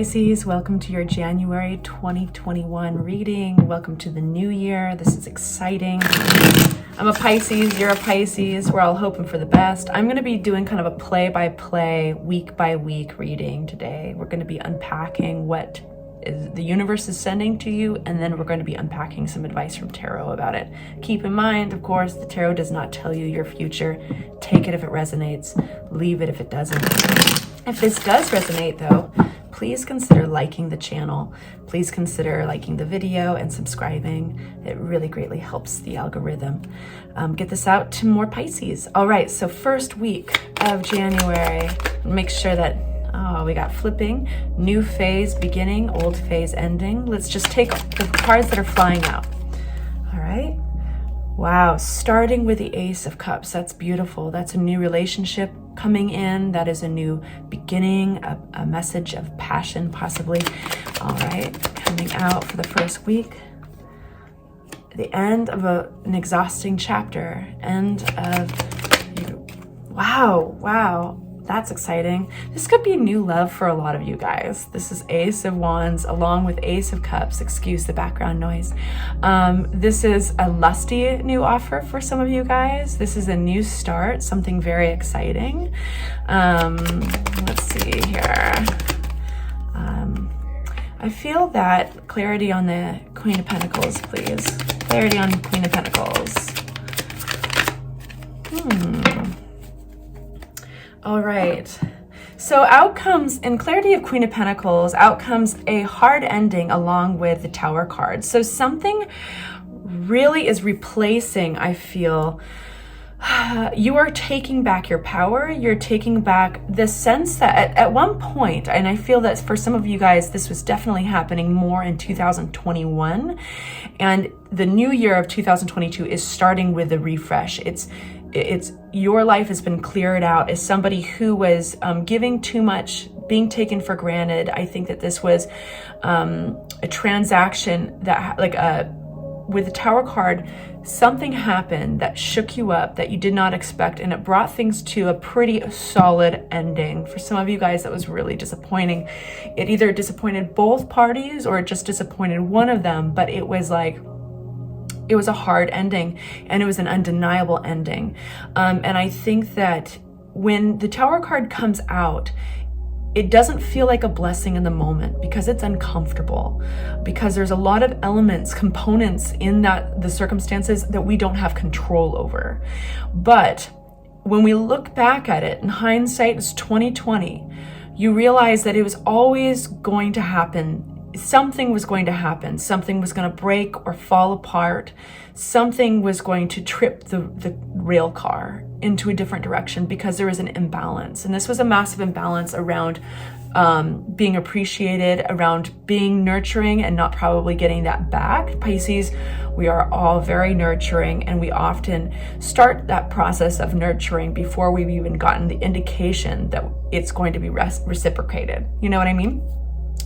Pisces, welcome to your January 2021 reading. Welcome to the new year. This is exciting. I'm a Pisces, you're a Pisces. We're all hoping for the best. I'm going to be doing kind of a play-by-play, week-by-week reading today. We're going to be unpacking what the universe is sending to you, and then we're going to be unpacking some advice from tarot about it. Keep in mind, of course, the tarot does not tell you your future. Take it if it resonates, leave it if it doesn't. If this does resonate though, please consider liking the channel. Please consider liking the video and subscribing. It really greatly helps the algorithm. Get this out to more Pisces. All right, so first week of January, make sure that we got flipping, new phase beginning, old phase ending. Let's just take the cards that are flying out. All right. Wow, starting with the Ace of Cups. That's beautiful. That's a new relationship coming in. That is a new beginning, a message of passion, possibly. All right, coming out for the first week. The end of an exhausting chapter. End of, wow. That's exciting. This could be new love for a lot of you guys. This is Ace of Wands along with Ace of Cups. Excuse the background noise. This is a lusty new offer for some of you guys. This is a new start, something very exciting. Let's see here. I feel that clarity on the Queen of Pentacles, please. Clarity on Queen of Pentacles. All right, so out comes, in clarity of Queen of Pentacles, out comes a hard ending along with the Tower card. So something really is replacing, I feel. You are taking back your power. You're taking back the sense that at one point, and I feel that for some of you guys, this was definitely happening more in 2021. And the new year of 2022 is starting with a refresh. It's your life has been cleared out as somebody who was giving too much, being taken for granted. I think that this was a transaction that, with the Tower card, something happened that shook you up that you did not expect, and it brought things to a pretty solid ending. For some of you guys, that was really disappointing. It either disappointed both parties or it just disappointed one of them, but it was a hard ending, and it was an undeniable ending. And I think that when the Tower card comes out, it doesn't feel like a blessing in the moment because it's uncomfortable, because there's a lot of elements, components in the circumstances that we don't have control over. But when we look back at it, in hindsight, it's 2020, you realize that it was always going to happen. Something was going to happen. Something was going to break or fall apart. Something was going to trip the rail car into a different direction because there was an imbalance. And this was a massive imbalance around being appreciated, around being nurturing and not probably getting that back. Pisces, we are all very nurturing, and we often start that process of nurturing before we've even gotten the indication that it's going to be reciprocated. You know what I mean?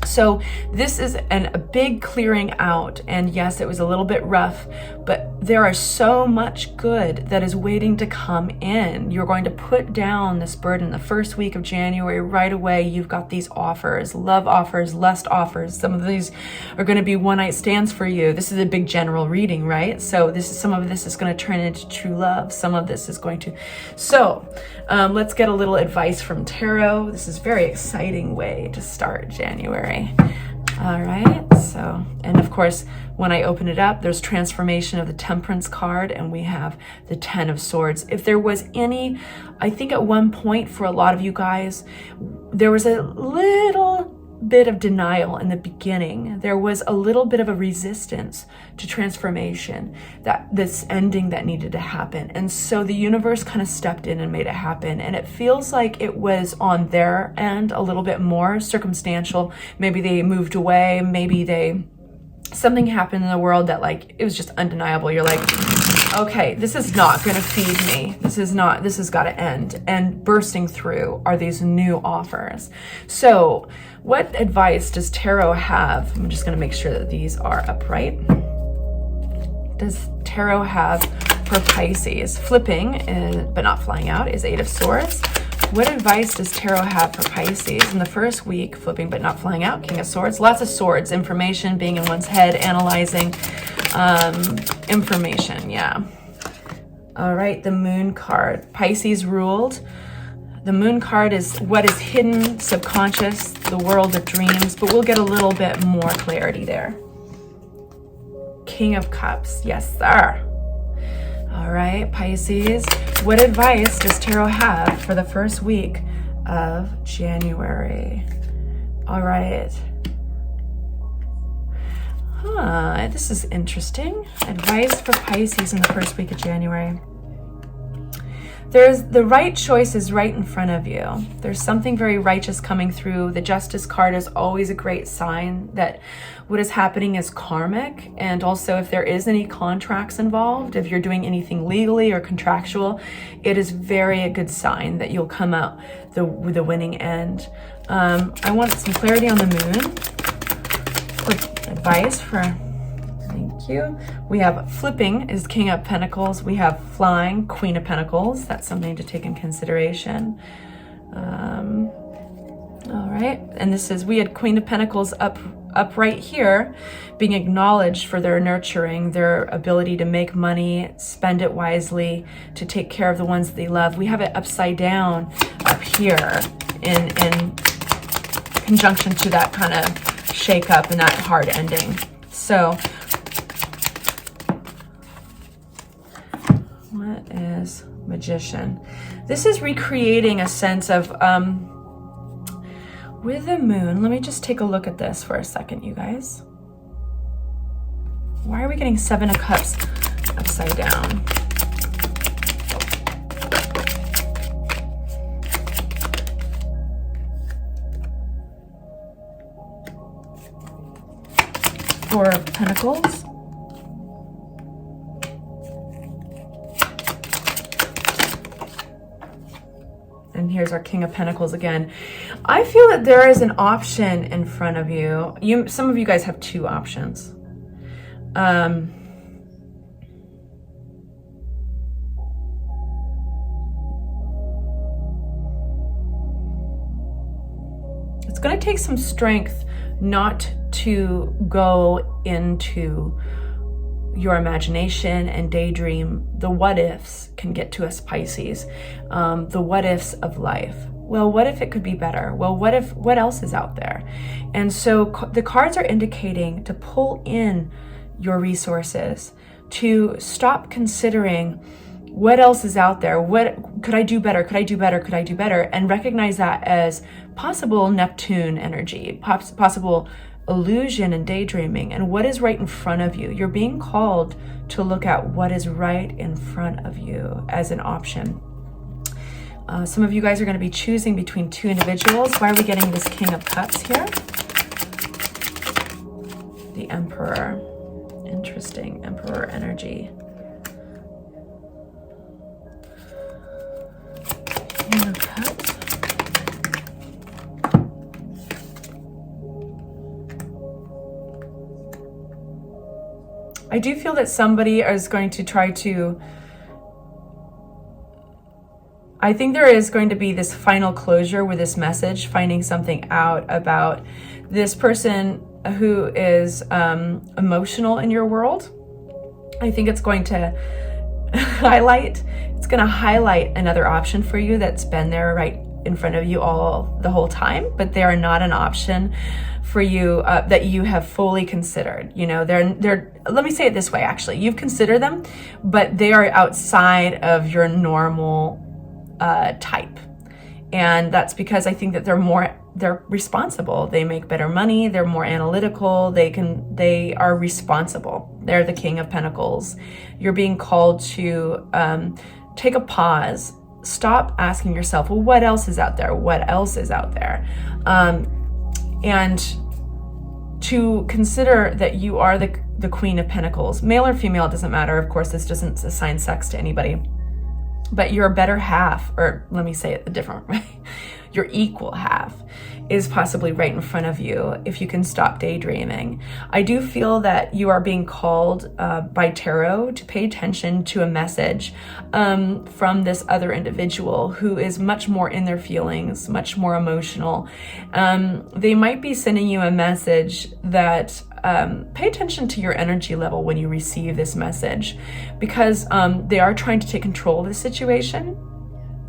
So this is a big clearing out, and yes, it was a little bit rough, but there is so much good that is waiting to come in. You're going to put down this burden the first week of January. Right away, you've got these offers, love offers, lust offers. Some of these are going to be one-night stands for you. This is a big general reading, right? So some of this is going to turn into true love. Some of this is going to. So let's get a little advice from tarot. This is a very exciting way to start January. All right, so, and of course, when I open it up, there's transformation of the Temperance card, and we have the 10 of Swords. If there was any, I think at one point for a lot of you guys, there was a little bit of denial in the beginning. There was a little bit of a resistance to transformation, that this ending that needed to happen. And so the universe kind of stepped in and made it happen. And it feels like it was on their end a little bit more circumstantial. Maybe they moved away. Maybe something happened in the world that it was just undeniable. You're like, okay, this is not going to feed me. This has got to end. And bursting through are these new offers. So what advice does tarot have? I'm just going to make sure that these are upright. Does tarot have for Pisces? Flipping, but not flying out, is 8 of Swords. What advice does Tarot have for Pisces in the first week? Flipping but not flying out. King of Swords. Lots of swords. Information, being in one's head, analyzing information. Yeah. All right. The Moon card. Pisces ruled. The Moon card is what is hidden, subconscious, the world of dreams. But we'll get a little bit more clarity there. King of Cups. Yes, sir. All right, Pisces, what advice does Tarot have for the first week of January? All right. This is interesting. Advice for Pisces in the first week of January. There's the right choice is right in front of you. There's something very righteous coming through. The Justice card is always a great sign that what is happening is karmic. And also if there is any contracts involved, if you're doing anything legally or contractual, it is very a good sign that you'll come out the winning end. I want some clarity on the Moon. For advice for... Thank you. We have flipping is King of Pentacles. We have flying, Queen of Pentacles. That's something to take in consideration. All right. And this is, we had Queen of Pentacles up right here, being acknowledged for their nurturing, their ability to make money, spend it wisely, to take care of the ones that they love. We have it upside down up here in conjunction to that kind of shake up and that hard ending. So what is Magician? This is recreating a sense of, with the Moon, let me just take a look at this for a second, you guys. Why are we getting Seven of Cups upside down? Four of Pentacles. And here's our King of Pentacles again. I feel that there is an option in front of you. Some of you guys have two options. It's going to take some strength not to go into your imagination and daydream. The what ifs can get to us, Pisces. The what ifs of life. Well, what if it could be better? Well, what else is out there? And so the cards are indicating to pull in your resources, to stop considering what else is out there. What could I do better? Could I do better? Could I do better? And recognize that as possible Neptune energy, possible illusion and daydreaming, and what is right in front of you. You're being called to look at what is right in front of you as an option. Some of you guys are going to be choosing between two individuals. Why are we getting this King of Cups here? The Emperor. Interesting. Emperor energy. King of Cups. I do feel that somebody is going to try to, I think there is going to be this final closure with this message, finding something out about this person who is emotional in your world. I think it's going to highlight another option for you that's been there right in front of you the whole time, but they are not an option for you that you have fully considered. You know, they're let me say it this way, actually. You've considered them, but they are outside of your normal type. And that's because I think that they're responsible. They make better money. They're more analytical. They are responsible. They're the King of Pentacles. You're being called to take a pause. Stop asking yourself, well, what else is out there? What else is out there? And to consider that you are the Queen of Pentacles. Male or female, it doesn't matter. Of course, this doesn't assign sex to anybody. But your better half, or let me say it a different way, your equal half is possibly right in front of you if you can stop daydreaming. I do feel that you are being called by tarot to pay attention to a message from this other individual who is much more in their feelings, much more emotional. They might be sending you a message that pay attention to your energy level when you receive this message, because they are trying to take control of the situation.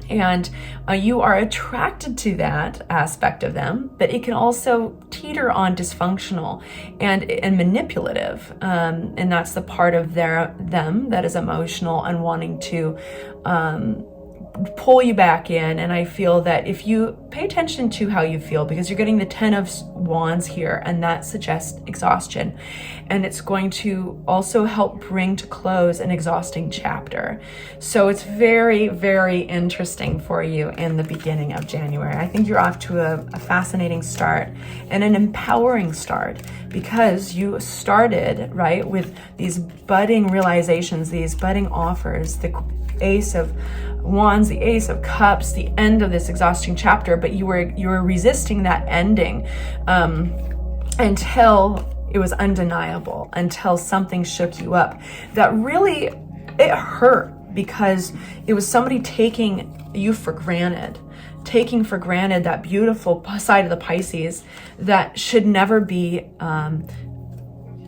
And you are attracted to that aspect of them, but it can also teeter on dysfunctional and manipulative. And that's the part of them that is emotional and wanting to pull you back in. And I feel that if you pay attention to how you feel, because you're getting the 10 of Wands here, and that suggests exhaustion, and it's going to also help bring to close an exhausting chapter. So it's very, very interesting for you in the beginning of January. I think you're off to a fascinating start and an empowering start, because you started, right, with these budding realizations, these budding offers, the Ace of Wands, the Ace of Cups, the end of this exhausting chapter, but you were resisting that ending until it was undeniable, until something shook you up. That really, it hurt, because it was somebody taking you for granted, taking for granted that beautiful side of the Pisces that should never be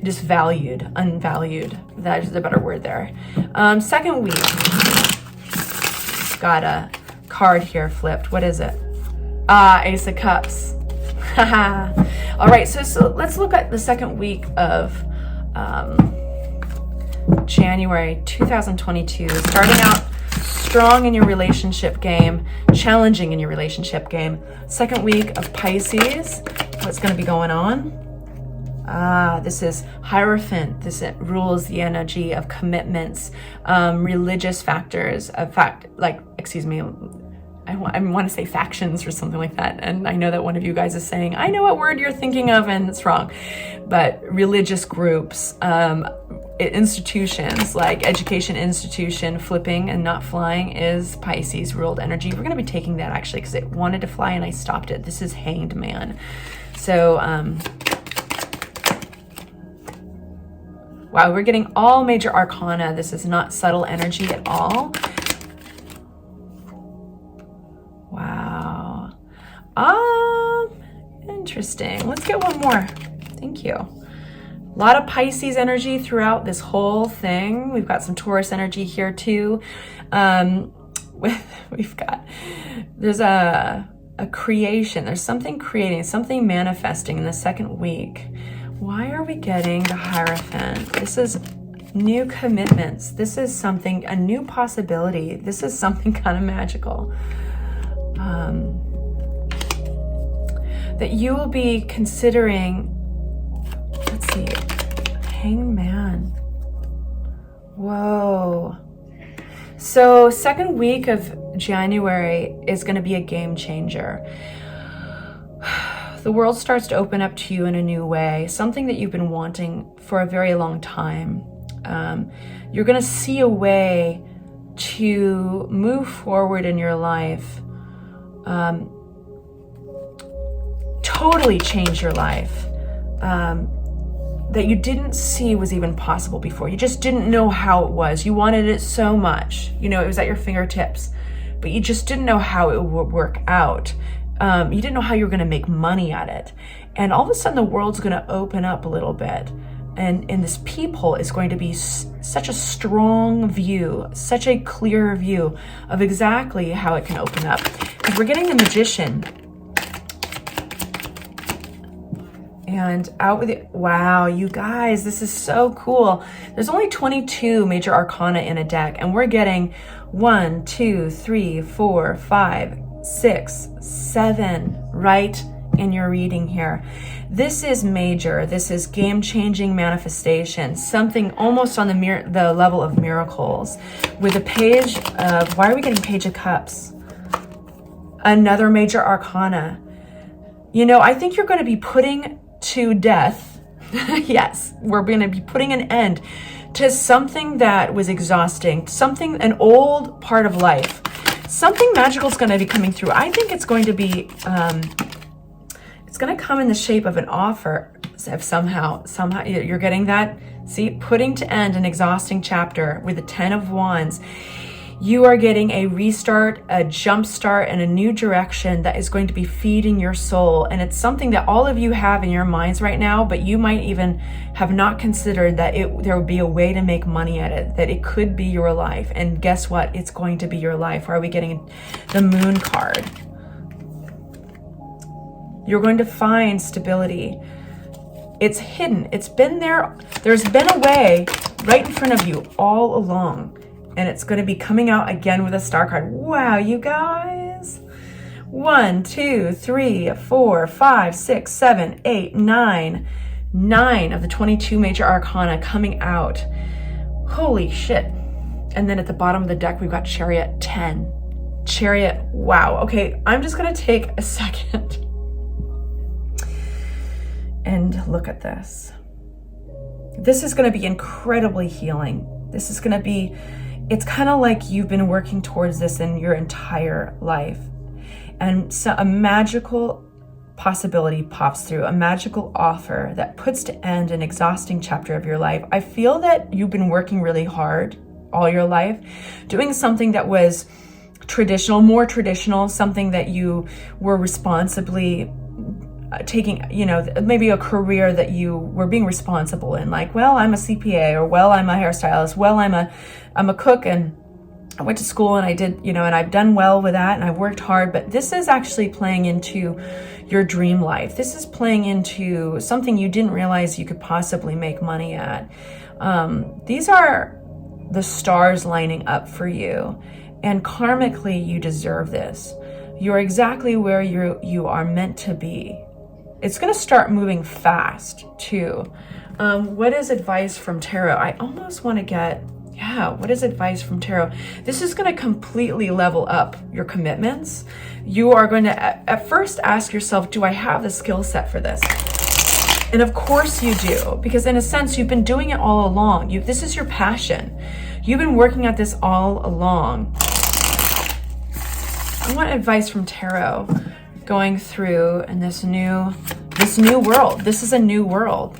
disvalued, unvalued. That is the better word there. Second week, got a card here flipped. What is it? Ace of Cups. All right, so let's look at the second week of January 2022. Starting out strong in your relationship game, challenging in your relationship game. Second week of Pisces. What's going to be going on? This is Hierophant. This rules the energy of commitments, religious factors, I want to say factions or something like that. And I know that one of you guys is saying, I know what word you're thinking of, and it's wrong. But religious groups, institutions, like education institution, flipping and not flying is Pisces ruled energy. We're going to be taking that actually because it wanted to fly and I stopped it. This is Hanged Man. So, wow, we're getting all major arcana. This is not subtle energy at all. Wow. Interesting. Let's get one more. Thank you. A lot of Pisces energy throughout this whole thing. We've got some Taurus energy here too. There's a creation. There's something creating, something manifesting in the second week. Why are we getting the Hierophant? This is new commitments. This is something, a new possibility. This is something kind of magical. That you will be considering, let's see, Hanged Man. Whoa. So second week of January is going to be a game changer. The world starts to open up to you in a new way, something that you've been wanting for a very long time. You're going to see a way to move forward in your life, totally change your life, that you didn't see was even possible before. You just didn't know how it was. You wanted it so much. You know, it was at your fingertips, but you just didn't know how it would work out. You didn't know how you were going to make money at it. And all of a sudden the world's going to open up a little bit. And this peephole is going to be such a strong view, such a clear view of exactly how it can open up. Because we're getting the Magician. And out with it. Wow, you guys, this is so cool. There's only 22 major arcana in a deck, and we're getting 1, 2, 3, 4, 5, 6, 7 right in your reading here. This is major. This is game-changing manifestation, something almost on the level of miracles. With a page of, why are we getting Page of Cups? Another major arcana. You know, I think you're going to be putting to death, yes, we're going to be putting an end to something that was exhausting, something, an old part of life. Something magical is going to be coming through. I think it's going to be, it's going to come in the shape of an offer. If somehow you're getting that. See, putting to end an exhausting chapter with the 10 of Wands. You are getting a restart, a jump start, and a new direction that is going to be feeding your soul. And it's something that all of you have in your minds right now, but you might even have not considered that there would be a way to make money at it, that it could be your life. And guess what? It's going to be your life. Are we getting the Moon card? You're going to find stability. It's hidden. It's been there. There's been a way right in front of you all along. And it's going to be coming out again with a star card. Wow, you guys. 1, 2, 3, 4, 5, 6, 7, 8, 9. 9 of the 22 major arcana coming out. Holy shit. And then at the bottom of the deck, we've got Chariot 10. Chariot, wow. Okay, I'm just going to take a second and look at this. This is going to be incredibly healing. This is going to be, it's kind of like you've been working towards this in your entire life. And so a magical possibility pops through, a magical offer that puts to end an exhausting chapter of your life. I feel that you've been working really hard all your life, doing something that was traditional, more traditional, something that you were responsibly taking, you know, maybe a career that you were being responsible in, like, well, I'm a CPA, or well, I'm a hairstylist, well, I'm a cook, and I went to school and I did, you know, and I've done well with that and I've worked hard. But this is actually playing into your dream life. This is playing into something you didn't realize you could possibly make money at. These are the stars lining up for you, and karmically you deserve this. You're exactly where you are meant to be. It's going to start moving fast too. What is advice from tarot? I almost want to get, what is advice from tarot? This is going to completely level up your commitments. You are going to at first ask yourself, do I have the skill set for this? And of course you do, because in a sense, you've been doing it all along. This is your passion. You've been working at this all along. I want advice from tarot going through in this new world. This is a new world.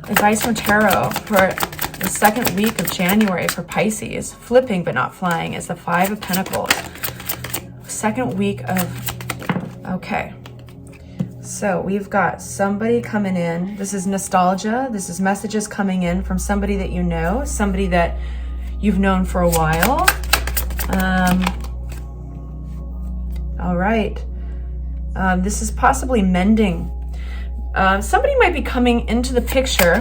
Advice from tarot for the second week of January for Pisces. Flipping but not flying is the 5 of Pentacles. Second week of, okay. So we've got somebody coming in. This is nostalgia. This is messages coming in from somebody that you know, somebody that you've known for a while. All right. This is possibly mending. Somebody might be coming into the picture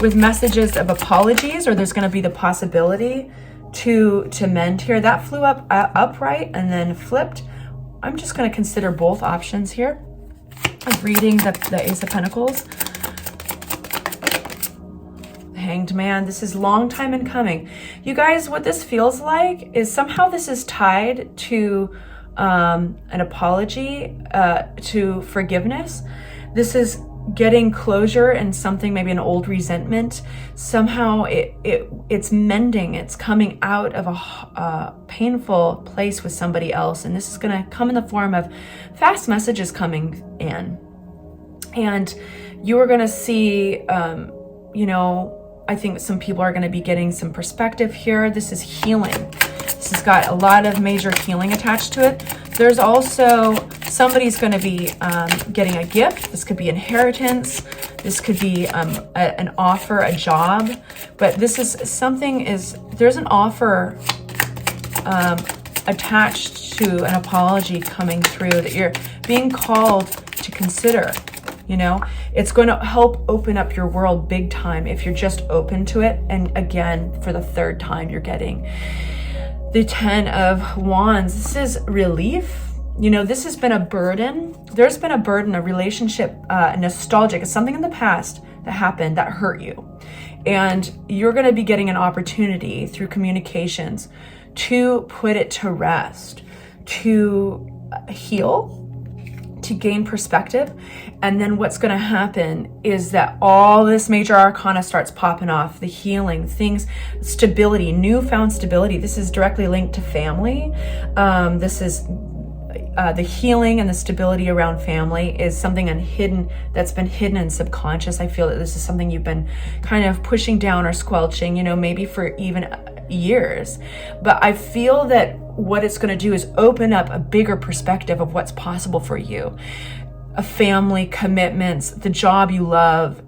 with messages of apologies, or there's going to be the possibility to mend here. That flew up upright and then flipped. I'm just going to consider both options here. I'm reading the Ace of Pentacles. Hanged Man. This is long time in coming. You guys, what this feels like is somehow this is tied to an apology, to forgiveness. This is getting closure in something, maybe an old resentment. Somehow it's mending. It's coming out of a painful place with somebody else. And this is going to come in the form of fast messages coming in. And you are going to see, you know, I think some people are going to be getting some perspective here. This is healing. This has got a lot of major healing attached to it. There's also somebody's going to be getting a gift. This could be inheritance. This could be an offer, a job. But this is something there's an offer attached to an apology coming through that you're being called to consider. You know, it's going to help open up your world big time if you're just open to it. And again, for the third time, you're getting the 10 of Wands. This is relief. You know, this has been a burden. There's been a burden, a relationship, nostalgic. It's something in the past that happened that hurt you. And you're going to be getting an opportunity through communications to put it to rest, to heal, to gain perspective. And then what's going to happen is that all this major arcana starts popping off, the healing, things, stability, newfound stability. This is directly linked to family. This is the healing and the stability around family is something unhidden that's been hidden and subconscious. I feel that this is something you've been kind of pushing down or squelching, you know, maybe for even years. But I feel that what it's going to do is open up a bigger perspective of what's possible for you. A family, commitments, the job you love.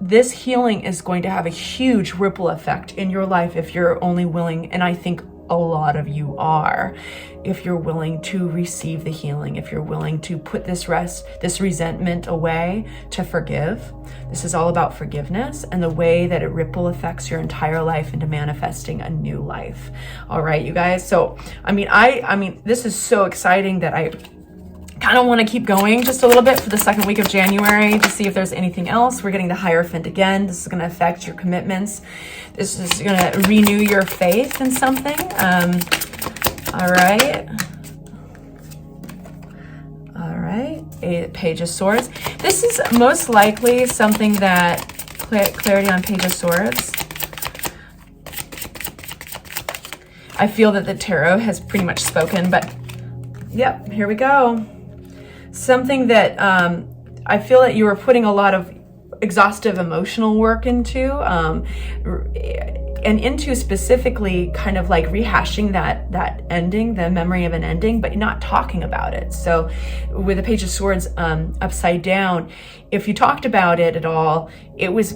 This healing is going to have a huge ripple effect in your life if you're only willing, and I think a lot of you are, if you're willing to receive the healing, if you're willing to put this resentment away, to forgive. This is all about forgiveness and the way that it ripple affects your entire life into manifesting a new life. All right, you guys. So, I mean, this is so exciting that I kind of want to keep going just a little bit for the second week of January to see if there's anything else. We're getting the Hierophant again. This is going to affect your commitments. This is going to renew your faith in something. All right. Page of Swords. This is most likely something that clarity on Page of Swords. I feel that the tarot has pretty much spoken, but yep, here we go. Something that I feel that you were putting a lot of exhaustive emotional work into, and into specifically kind of like rehashing that ending, the memory of an ending, but not talking about it. So with the Page of Swords upside down, if you talked about it at all, it was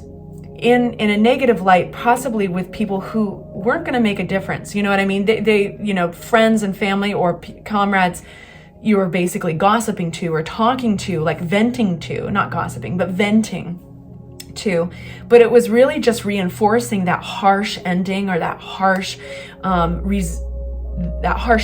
in a negative light, possibly with people who weren't going to make a difference. You know what I mean? They you know, friends and family or comrades you were basically gossiping to or talking to, like venting to, not gossiping, but venting to. But it was really just reinforcing that harsh ending or that harsh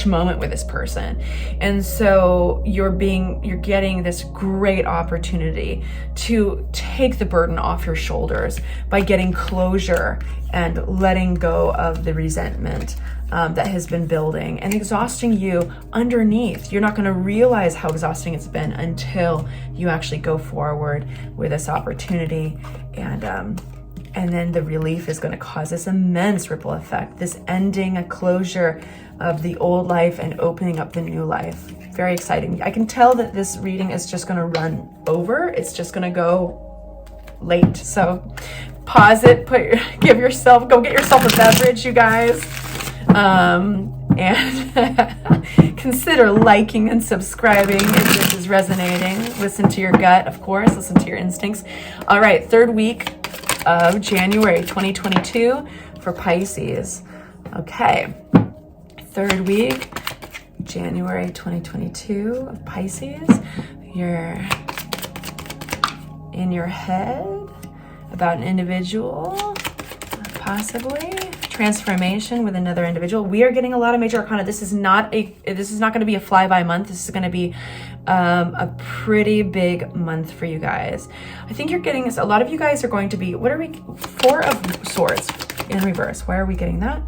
moment with this person. And so you're getting this great opportunity to take the burden off your shoulders by getting closure and letting go of the resentment that has been building and exhausting you underneath. You're not going to realize how exhausting it's been until you actually go forward with this opportunity. And then the relief is going to cause this immense ripple effect, this ending, a closure of the old life and opening up the new life. Very exciting. I can tell that this reading is just going to run over. It's just going to go late. So pause it, go get yourself a beverage, you guys. And consider liking and subscribing if this is resonating. Listen to your gut, of course. Listen to your instincts. All right, third week of January 2022 for Pisces. Okay, third week, January 2022 of Pisces. You're in your head about an individual, possibly transformation with another individual. We are getting a lot of major arcana. This is not going to be a fly-by month. This is going to be a pretty big month for you guys. I think you're getting this. A lot of you guys are going to be, what are we? 4 of Swords in reverse. Why are we getting that?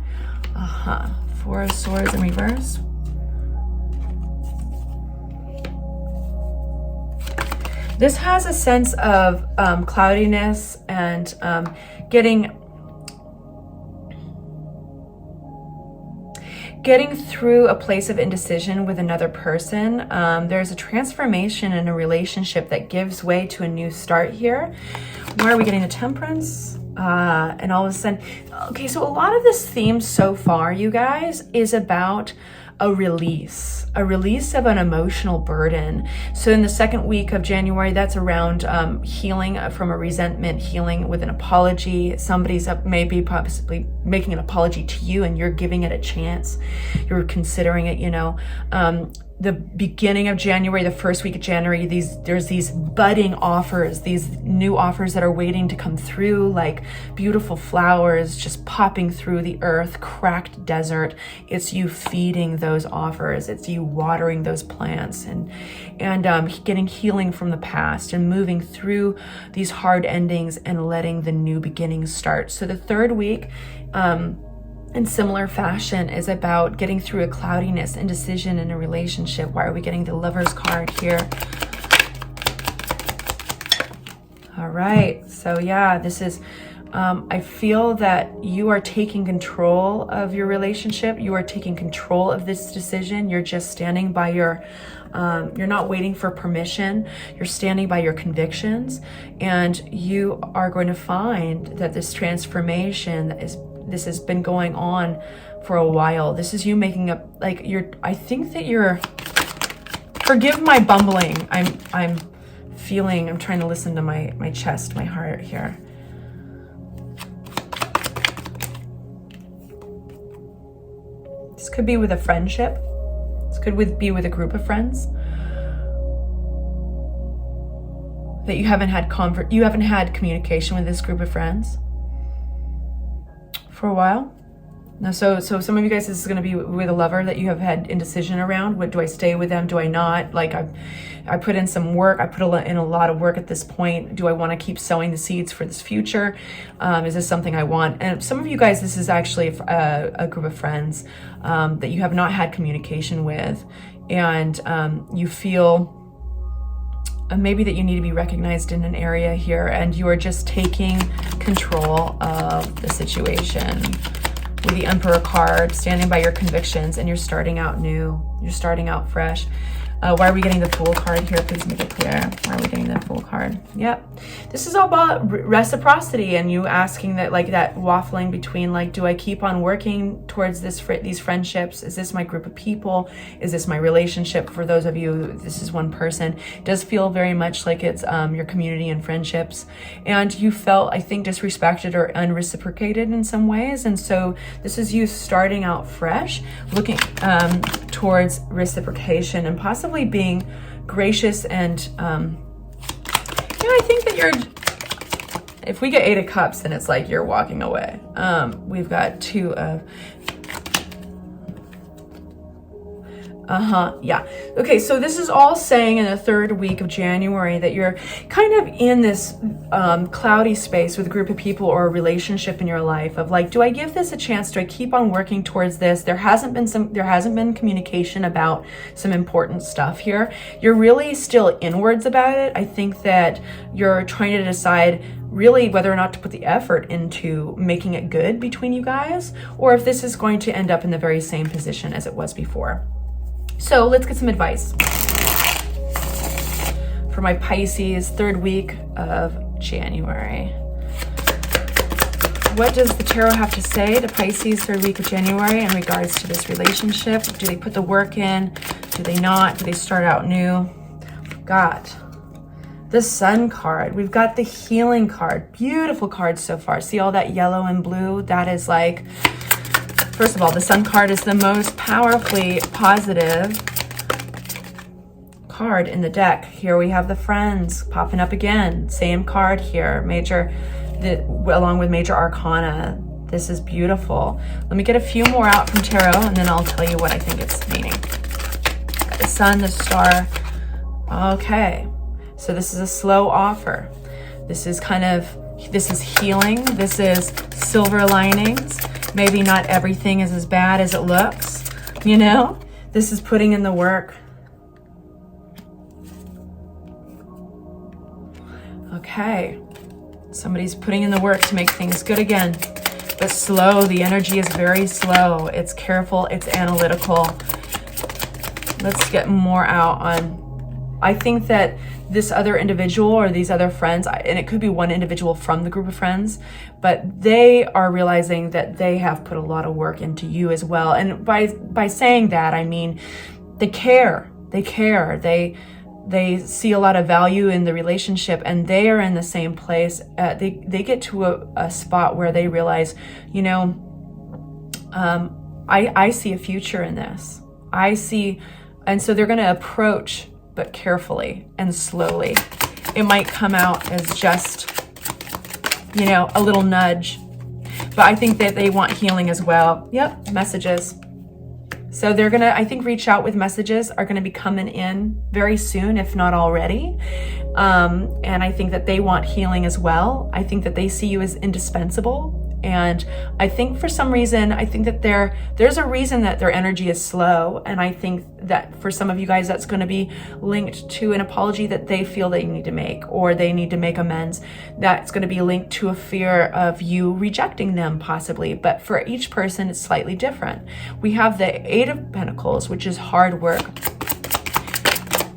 4 of Swords in reverse. This has a sense of cloudiness and getting through a place of indecision with another person. There's a transformation in a relationship that gives way to a new start here. Why are we getting the Temperance? And all of a sudden, okay, so a lot of this theme so far, you guys, is about a release of an emotional burden. So in the second week of January, that's around healing from a resentment, healing with an apology. Somebody's maybe possibly making an apology to you and you're giving it a chance. You're considering it, you know. The beginning of January, the first week of January, there's these budding offers, these new offers that are waiting to come through, like beautiful flowers just popping through the earth, cracked desert. It's you feeding those offers. It's you watering those plants and getting healing from the past and moving through these hard endings and letting the new beginnings start. So the third week, in similar fashion, is about getting through a cloudiness, indecision in a relationship. Why are we getting the Lover's card here? right. So yeah, this is, I feel that you are taking control of your relationship. You are taking control of this decision. You're just standing by your, you're not waiting for permission. You're standing by your convictions, and you are going to find that this transformation this has been going on for a while. This is you making up, like, I think that you're, forgive my bumbling. I'm trying to listen to my chest, my heart here. This could be with a friendship. This could be with a group of friends that you haven't had communication with this group of friends for a while. Now, so some of you guys, this is going to be with a lover that you have had indecision around. What, do I stay with them? Do I not? Like, I put in some work. I put in a lot of work at this point. Do I want to keep sowing the seeds for this future? Is this something I want? And some of you guys, this is actually a group of friends that you have not had communication with, and you feel maybe that you need to be recognized in an area here, and you are just taking control of the situation. With the Emperor card, standing by your convictions, and you're starting out new. You're starting out fresh. Why are we getting the Fool card here? Please make it clear. Why are we getting the Fool card? Yep. This is all about reciprocity, and you asking that, like, that waffling between, like, do I keep on working towards these friendships? Is this my group of people? Is this my relationship? For those of you, this is one person. It does feel very much like it's your community and friendships. And you felt, I think, disrespected or unreciprocated in some ways. And so this is you starting out fresh, looking towards reciprocation and possibly being gracious. And I think that if we get 8 of Cups, then it's like you're walking away. We've got 2 of yeah. Okay, so this is all saying in the 3rd week of January that you're kind of in this cloudy space with a group of people or a relationship in your life of, like, do I give this a chance? Do I keep on working towards this? There hasn't been communication about some important stuff here. You're really still inwards about it. I think that you're trying to decide really whether or not to put the effort into making it good between you guys, or if this is going to end up in the very same position as it was before. So let's get some advice for my Pisces 3rd week of January. What does the tarot have to say to Pisces 3rd week of January in regards to this relationship? Do they put the work in? Do they not? Do they start out new? We've got the Sun card. We've got the Healing card. Beautiful cards so far. See all that yellow and blue? That is, like, first of all, the Sun card is the most powerfully positive card in the deck. Here we have the Friends popping up again. Same card here, along with Major Arcana. This is beautiful. Let me get a few more out from tarot, and then I'll tell you what I think it's meaning. The Sun, the Star. Okay, so this is a slow offer. This is healing. This is silver linings. Maybe not everything is as bad as it looks, you know? This is putting in the work. Okay. Somebody's putting in the work to make things good again. But slow. The energy is very slow. It's careful. It's analytical. Let's get more out on... I think that this other individual or these other friends, and it could be one individual from the group of friends, but they are realizing that they have put a lot of work into you as well. And by saying that, I mean, they care. They see a lot of value in the relationship, and they are in the same place. They get to a spot where they realize, you know, I see a future in this. And so they're going to approach, but carefully and slowly. It might come out as just, you know, a little nudge, but I think that they want healing as well. Yep, messages. So they're gonna, I think, reach out with messages are gonna be coming in very soon, if not already. And I think that they want healing as well. I think that they see you as indispensable. And I think for some reason, I think that there's a reason that their energy is slow. And I think that for some of you guys, that's going to be linked to an apology that they feel they need to make, or they need to make amends. That's going to be linked to a fear of you rejecting them possibly. But for each person, it's slightly different. We have the Eight of Pentacles, which is hard work,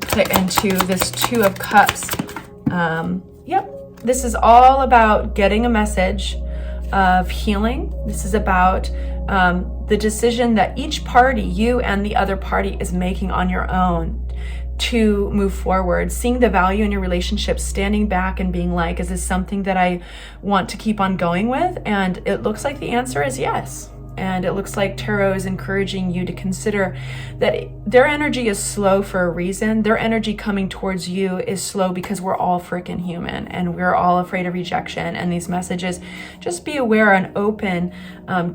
put into this Two of Cups. Yep, this is all about getting a message of healing. This is about the decision that each party, you and the other party, is making on your own to move forward, seeing the value in your relationship, standing back and being like, is this something that I want to keep on going with? And it looks like the answer is yes. And it looks like Tarot is encouraging you to consider that their energy is slow for a reason. Their energy coming towards you is slow because we're all freaking human and we're all afraid of rejection. And these messages, just be aware and open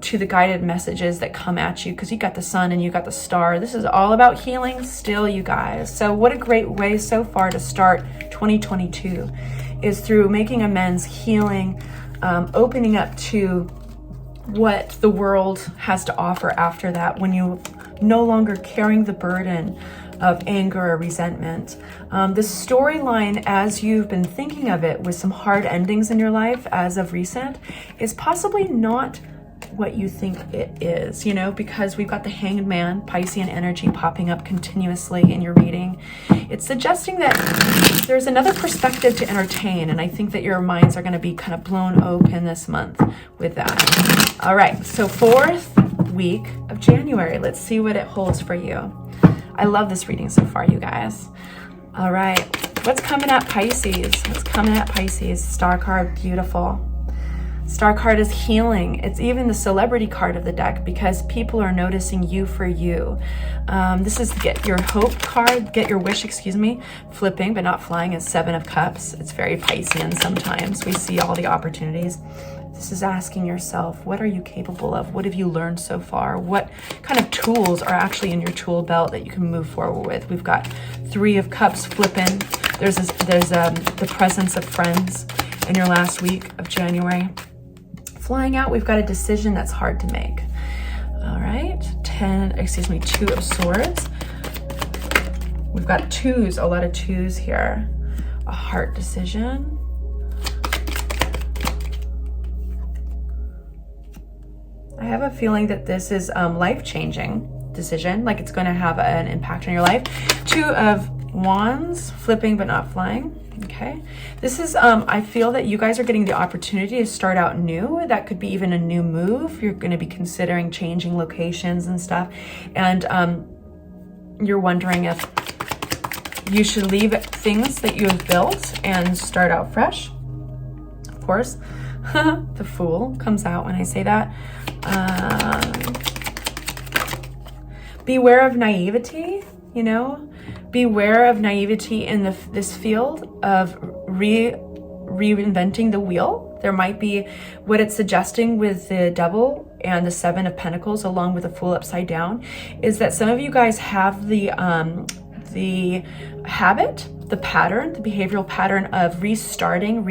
to the guided messages that come at you, because you got the Sun and you got the Star. This is all about healing still, you guys. So what a great way so far to start 2022 is through making amends, healing, opening up to what the world has to offer after that, when you no longer carrying the burden of anger or resentment. The storyline, as you've been thinking of it, with some hard endings in your life as of recent, is possibly not what you think it is, you know, because we've got the Hanged Man, Piscean energy popping up continuously in your reading. It's suggesting that there's another perspective to entertain, and I think that your minds are going to be kind of blown open this month with that. All right, so 4th week of January. Let's see what it holds for you. I love this reading so far, you guys. All right, what's coming at Pisces? What's coming at Pisces? Star card, beautiful. Star card is healing. It's even the celebrity card of the deck, because people are noticing you for you. This is get your hope card, get your wish, excuse me. Flipping but not flying is 7 of Cups. It's very Piscean sometimes. We see all the opportunities. This is asking yourself, what are you capable of? What have you learned so far? What kind of tools are actually in your tool belt that you can move forward with? We've got 3 of Cups flipping. There's the presence of friends in your last week of January. Flying out, we've got a decision that's hard to make. All right, 2 of Swords. We've got 2s, a lot of 2s here. A heart decision. I have a feeling that this is life-changing decision, like it's going to have an impact on your life. 2 of Wands, flipping but not flying. Okay, this is I feel that you guys are getting the opportunity to start out new. That could be even a new move. You're going to be considering changing locations and stuff, and you're wondering if you should leave things that you have built and start out fresh. Of course, the Fool comes out when I say that. Beware of naivety, you know. Beware of naivety in this field of reinventing the wheel. There might be what it's suggesting with the Devil and the 7 of Pentacles, along with the Fool upside down, is that some of you guys have the habit, the pattern, the behavioral pattern of restarting,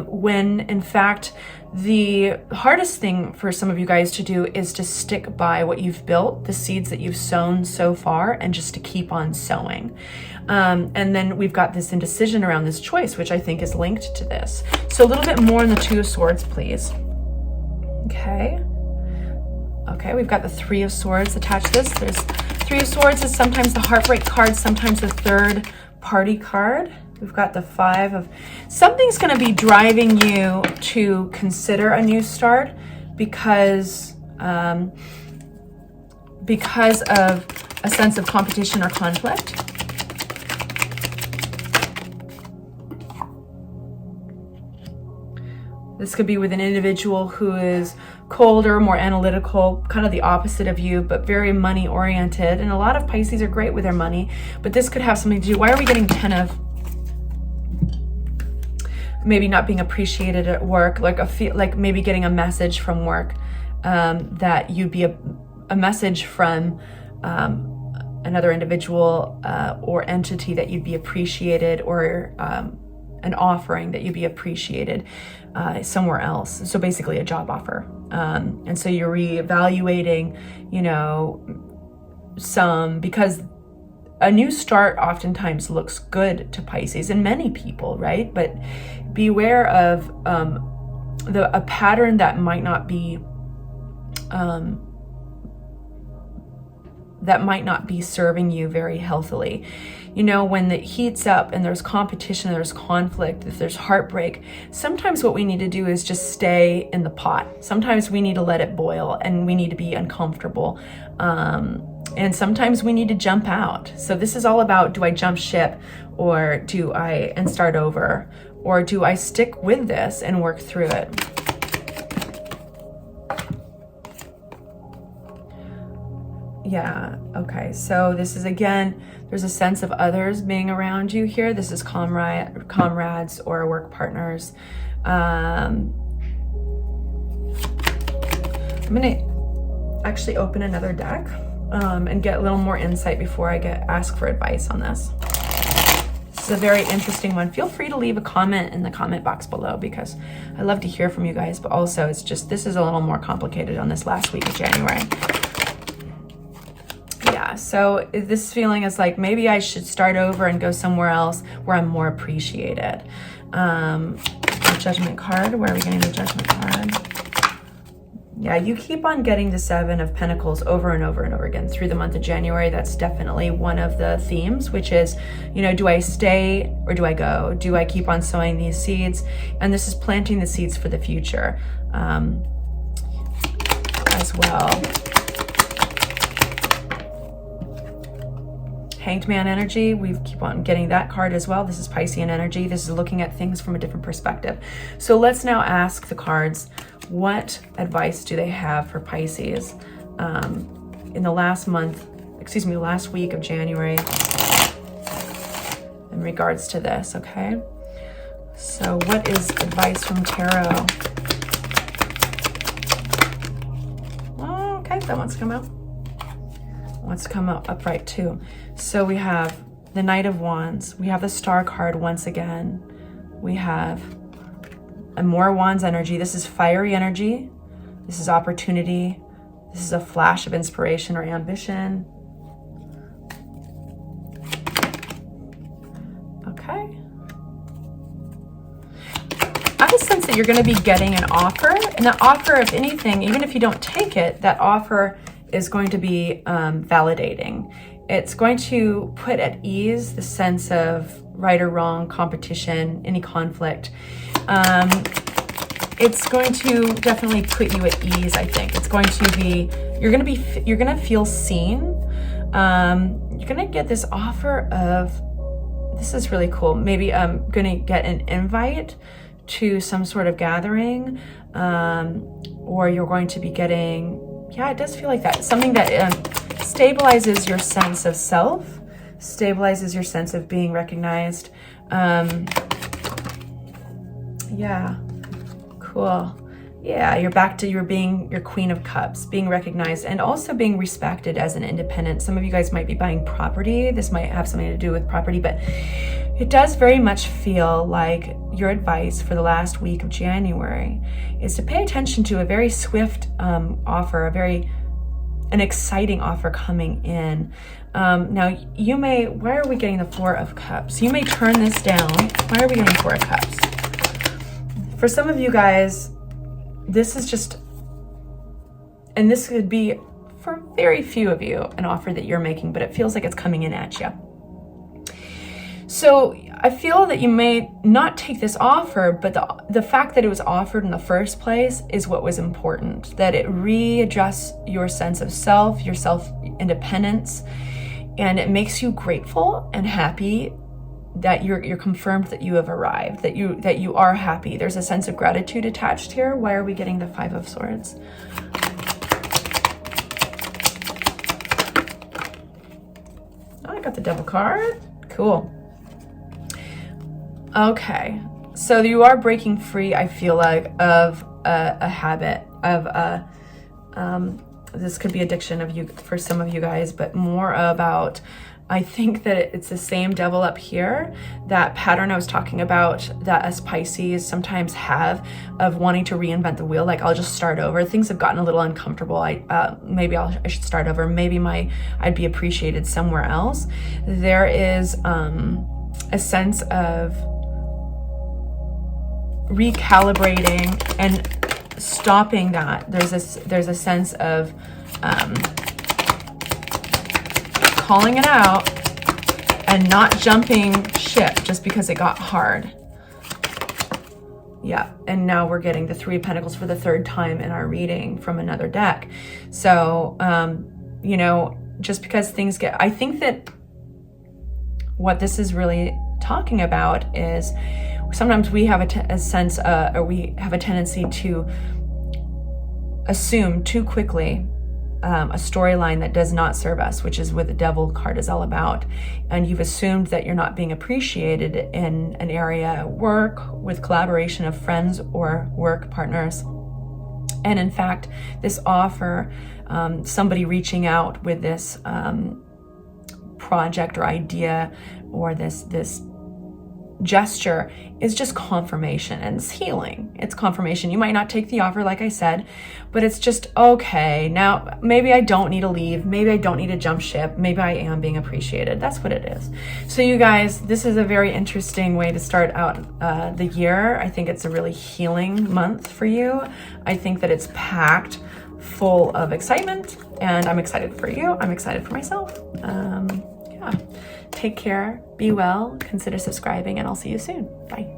when in fact the hardest thing for some of you guys to do is to stick by what you've built, the seeds that you've sown so far, and just to keep on sowing. And then we've got this indecision around this choice, which I think is linked to this. So a little bit more on the 2 of Swords, please. Okay. Okay, we've got the 3 of Swords attached to this. There's 3 of Swords is sometimes the heartbreak card, sometimes the third party card. We've got the 5 of... Something's going to be driving you to consider a new start because of a sense of competition or conflict. This could be with an individual who is colder, more analytical, kind of the opposite of you, but very money oriented. And a lot of Pisces are great with their money, but this could have something to do... Why are we getting 10 of... Maybe not being appreciated at work, like maybe getting a message from work, that you'd be a message from another individual or entity that you'd be appreciated or an offering that you'd be appreciated somewhere else. So basically a job offer. And so you're reevaluating, you know, because a new start oftentimes looks good to Pisces and many people, right? But beware of a pattern that might not be serving you very healthily. You know, when it heats up and there's competition, there's conflict, if there's heartbreak, sometimes what we need to do is just stay in the pot. Sometimes we need to let it boil and we need to be uncomfortable. And sometimes we need to jump out. So this is all about, do I jump ship or and start over? Or do I stick with this and work through it? Yeah, okay. So this is, again, there's a sense of others being around you here. This is comrades or work partners. I'm gonna actually open another deck and get a little more insight before I ask for advice on this. This is a very interesting one. Feel free to leave a comment in the comment box below, because I love to hear from you guys, but also it's just, this is a little more complicated on this last week of January. Yeah, so this feeling is like, maybe I should start over and go somewhere else where I'm more appreciated. The Judgment card, where are we getting the Judgment card? Yeah, you keep on getting the Seven of Pentacles over and over and over again through the month of January. That's definitely one of the themes, which is, you know, do I stay or do I go? Do I keep on sowing these seeds? And this is planting the seeds for the future as well. Hanged Man energy, we keep on getting that card as well. This is Piscean energy. This is looking at things from a different perspective. So let's now ask the cards, what advice do they have for Pisces in the last week of January in regards to this, okay? So what is advice from Tarot? Oh, okay, that wants to come out. Wants to come out upright too. So we have the Knight of Wands. We have the Star card once again. We have a more Wands energy. This is fiery energy. This is opportunity. This is a flash of inspiration or ambition. Okay. I have a sense that you're going to be getting an offer. And that offer, if anything, even if you don't take it, that offer is going to be validating. It's going to put at ease the sense of right or wrong, competition, any conflict. It's going to definitely put you at ease, I think. It's going to be, you're going to feel seen. You're going to get this offer of, this is really cool. Maybe I'm going to get an invite to some sort of gathering, or you're going to be getting, yeah, it does feel like that. Something that stabilizes your sense of self, stabilizes your sense of being recognized. Yeah, cool. Yeah, you're back to your Queen of Cups, being recognized and also being respected as an independent. Some of you guys might be buying property. This might have something to do with property, but it does very much feel like your advice for the last week of January is to pay attention to a very swift offer, an exciting offer coming in. Now, you may, why are we getting the Four of Cups? You may turn this down. Why are we getting Four of Cups? For some of you guys, this is just, and this could be for very few of you, an offer that you're making, but it feels like it's coming in at you. So I feel that you may not take this offer, but the fact that it was offered in the first place is what was important, that it readjusts your sense of self, your self-independence, and it makes you grateful and happy that you're confirmed that you have arrived, that you are happy. There's a sense of gratitude attached here. Why are we getting the Five of Swords? Oh, I got the Devil card. Cool. Okay, so you are breaking free, I feel like, of a habit, of this could be addiction of you for some of you guys, but more about, I think that it's the same devil up here, that pattern I was talking about that us Pisces sometimes have of wanting to reinvent the wheel. Like, I'll just start over. Things have gotten a little uncomfortable. Maybe I should start over. Maybe I'd be appreciated somewhere else. There is a sense of recalibrating and stopping that. There's a sense of calling it out and not jumping ship just because it got hard. Yeah, and now we're getting the Three of Pentacles for the third time in our reading from another deck. So, you know, just because things get, I think that what this is really talking about is sometimes we have a sense, or we have a tendency to assume too quickly a storyline that does not serve us, which is what the Devil card is all about. And you've assumed that you're not being appreciated in an area at work, with collaboration of friends or work partners. And in fact, this offer, somebody reaching out with this project or idea or this gesture is just confirmation, and it's healing. It's confirmation. You might not take the offer, like I said, but it's just, okay, now maybe I don't need to leave. Maybe I don't need to jump ship. Maybe I am being appreciated. That's what it is. So you guys, this is a very interesting way to start out the year. I think it's a really healing month for you. I think that it's packed full of excitement, and I'm excited for you. I'm excited for myself. Yeah. Take care, be well, consider subscribing, and I'll see you soon. Bye.